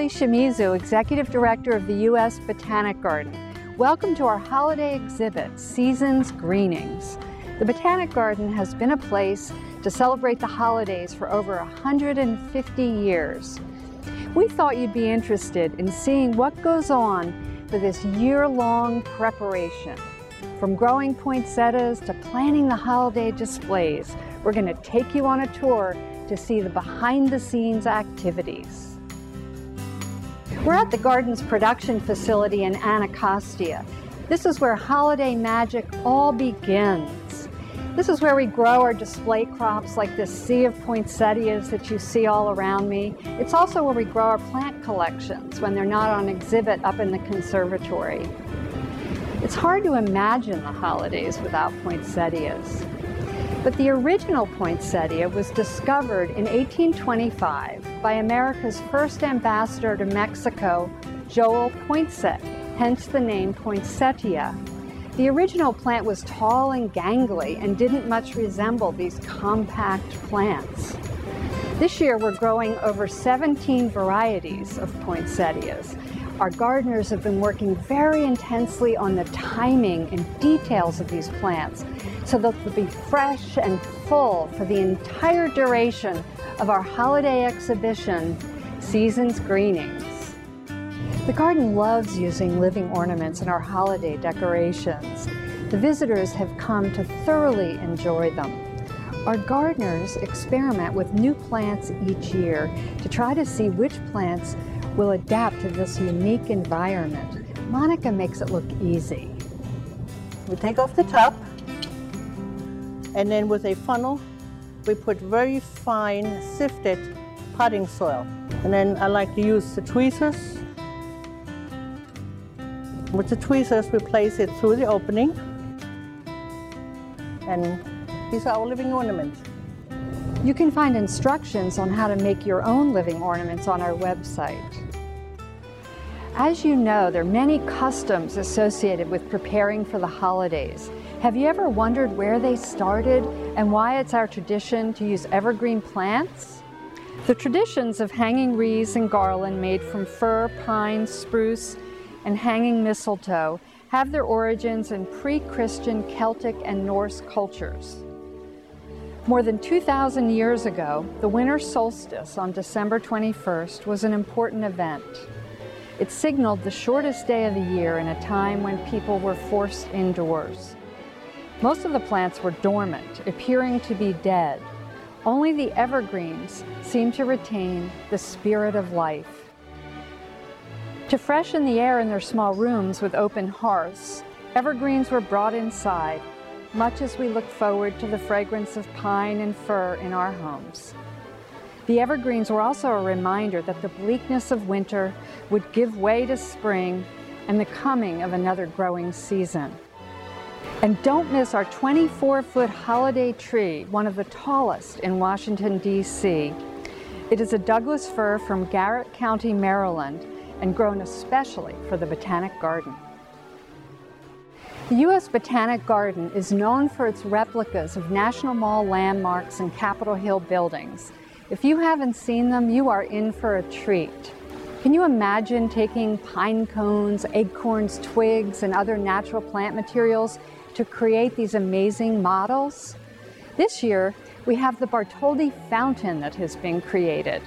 Kelly Shimizu, Executive Director of the U.S. Botanic Garden. Welcome to our holiday exhibit, Season's Greenings. The Botanic Garden has been a place to celebrate the holidays for over 150 years. We thought you'd be interested in seeing what goes on for this year-long preparation. From growing poinsettias to planning the holiday displays, we're going to take you on a tour to see the behind-the-scenes activities. We're at the garden's production facility in Anacostia. This is where holiday magic all begins. This is where we grow our display crops like this sea of poinsettias that you see all around me. It's also where we grow our plant collections when they're not on exhibit up in the conservatory. It's hard to imagine the holidays without poinsettias. But the original poinsettia was discovered in 1825 by America's first ambassador to Mexico, Joel Poinsett, hence the name poinsettia. The original plant was tall and gangly and didn't much resemble these compact plants. This year we're growing over 17 varieties of poinsettias. Our gardeners have been working very intensely on the timing and details of these plants so that they'll be fresh and full for the entire duration of our holiday exhibition, Season's Greenings. The garden loves using living ornaments in our holiday decorations. The visitors have come to thoroughly enjoy them. Our gardeners experiment with new plants each year to try to see which plants will adapt to this unique environment. Monica makes it look easy. We take off the top, and then with a funnel, we put very fine sifted potting soil. And then I like to use the tweezers. With the tweezers, we place it through the opening. And these are our living ornaments. You can find instructions on how to make your own living ornaments on our website. As you know, there are many customs associated with preparing for the holidays. Have you ever wondered where they started and why it's our tradition to use evergreen plants? The traditions of hanging wreaths and garland made from fir, pine, spruce, and hanging mistletoe have their origins in pre-Christian Celtic and Norse cultures. More than 2,000 years ago, the winter solstice on December 21st was an important event. It signaled the shortest day of the year in a time when people were forced indoors. Most of the plants were dormant, appearing to be dead. Only the evergreens seemed to retain the spirit of life. To freshen the air in their small rooms with open hearths, evergreens were brought inside, much as we look forward to the fragrance of pine and fir in our homes. The evergreens were also a reminder that the bleakness of winter would give way to spring and the coming of another growing season. And don't miss our 24-foot holiday tree, one of the tallest in Washington, D.C. It is a Douglas fir from Garrett County, Maryland, and grown especially for the Botanic Garden. The U.S. Botanic Garden is known for its replicas of National Mall landmarks and Capitol Hill buildings. If you haven't seen them, you are in for a treat. Can you imagine taking pine cones, acorns, twigs, and other natural plant materials to create these amazing models? This year, we have the Bartholdi Fountain that has been created.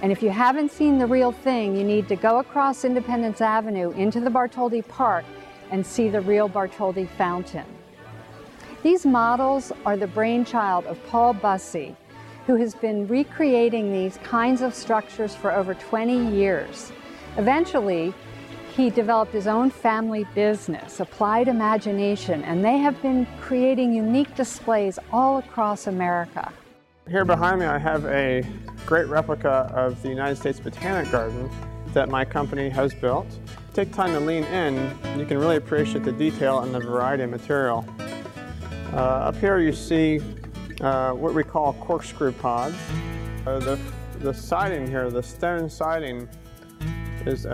And if you haven't seen the real thing, you need to go across Independence Avenue into the Bartholdi Park and see the real Bartholdi Fountain. These models are the brainchild of Paul Bussey, who has been recreating these kinds of structures for over 20 years. Eventually, he developed his own family business, Applied Imagination, and they have been creating unique displays all across America. Here behind me I have a great replica of the United States Botanic Garden that my company has built. Take time to lean in, you can really appreciate the detail and the variety of material. Up here you see what we call corkscrew pods. The siding here, the stone siding, is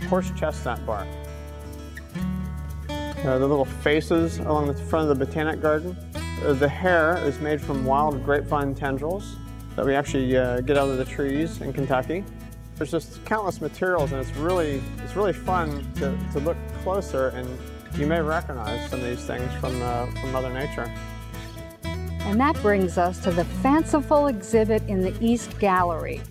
horse chestnut bark. The little faces along the front of the Botanic Garden. The hair is made from wild grapevine tendrils that we actually get out of the trees in Kentucky. There's just countless materials, and it's really fun to look closer, and you may recognize some of these things from Mother Nature. And that brings us to the fanciful exhibit in the East Gallery.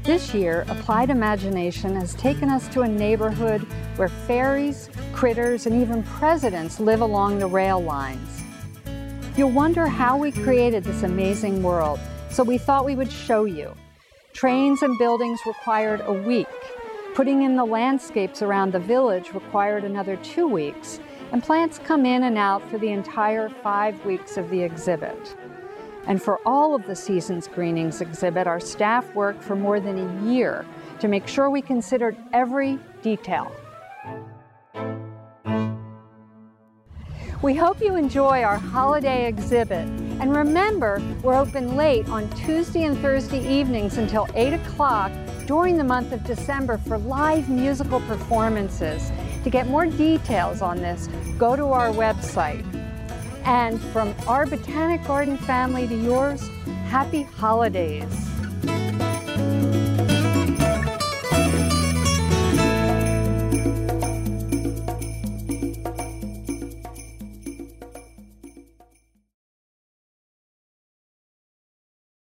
This year, Applied Imagination has taken us to a neighborhood where fairies, critters, and even presidents live along the rail lines. You'll wonder how we created this amazing world, so we thought we would show you. Trains and buildings required a week. Putting in the landscapes around the village required another 2 weeks, and plants come in and out for the entire 5 weeks of the exhibit. And for all of the season's Greenings exhibit, our staff worked for more than a year to make sure we considered every detail. We hope you enjoy our holiday exhibit. And remember, we're open late on Tuesday and Thursday evenings until 8 o'clock during the month of December for live musical performances. To get more details on this, go to our website. And from our Botanic Garden family to yours, happy holidays.